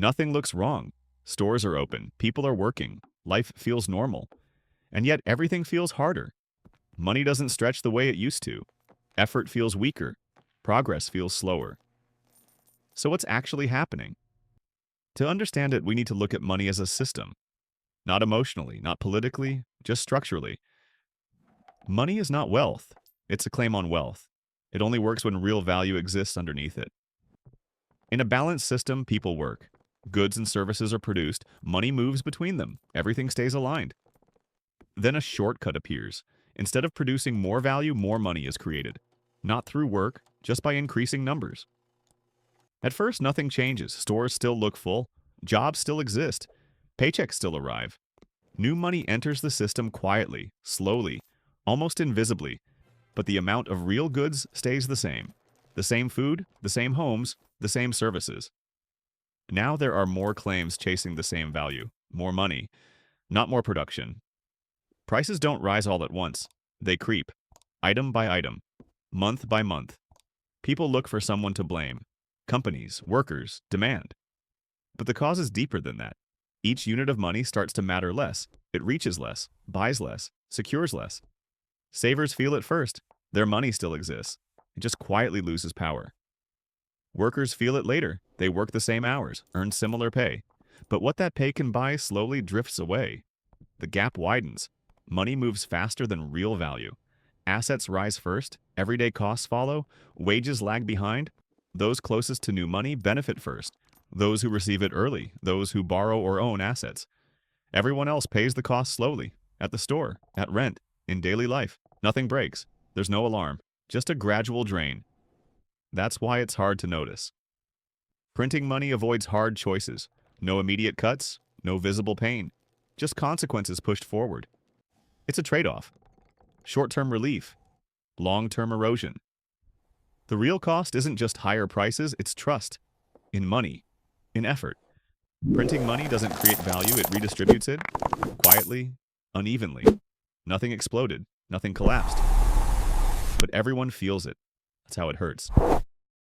Nothing looks wrong. Stores are open, people are working, life feels normal. And yet everything feels harder. Money doesn't stretch the way it used to. Effort feels weaker. Progress feels slower. So what's actually happening? To understand it, we need to look at money as a system. Not emotionally, not politically, just structurally. Money is not wealth. It's a claim on wealth. It only works when real value exists underneath it. In a balanced system, people work. Goods and services are produced. Money moves between them. Everything stays aligned. Then a shortcut appears. Instead of producing more value, more money is created. Not through work, just by increasing numbers. At first, nothing changes. Stores still look full. Jobs still exist. Paychecks still arrive. New money enters the system quietly, slowly, almost invisibly. But the amount of real goods stays the same. The same food, the same homes, the same services. Now there are more claims chasing the same value. More money, not more production. Prices don't rise all at once. They creep, item by item, month by month. People look for someone to blame. Companies, workers, demand. But the cause is deeper than that. Each unit of money starts to matter less. It reaches less, buys less, secures less. Savers feel it first. Their money still exists. It just quietly loses power. Workers feel it later. They work the same hours, earn similar pay. But what that pay can buy slowly drifts away. The gap widens. Money moves faster than real value. Assets rise first, everyday costs follow, wages lag behind. Those closest to new money benefit first. Those who receive it early, those who borrow or own assets. Everyone else pays the cost slowly, at the store, at rent, in daily life. Nothing breaks. There's no alarm, just a gradual drain. That's why it's hard to notice. Printing money avoids hard choices. No immediate cuts, no visible pain, just consequences pushed forward. It's a trade-off. Short-term relief, long-term erosion. The real cost isn't just higher prices, it's trust. In money, in effort. Printing money doesn't create value, it redistributes it. Quietly, unevenly. Nothing exploded, nothing collapsed. But everyone feels it. That's how it hurts.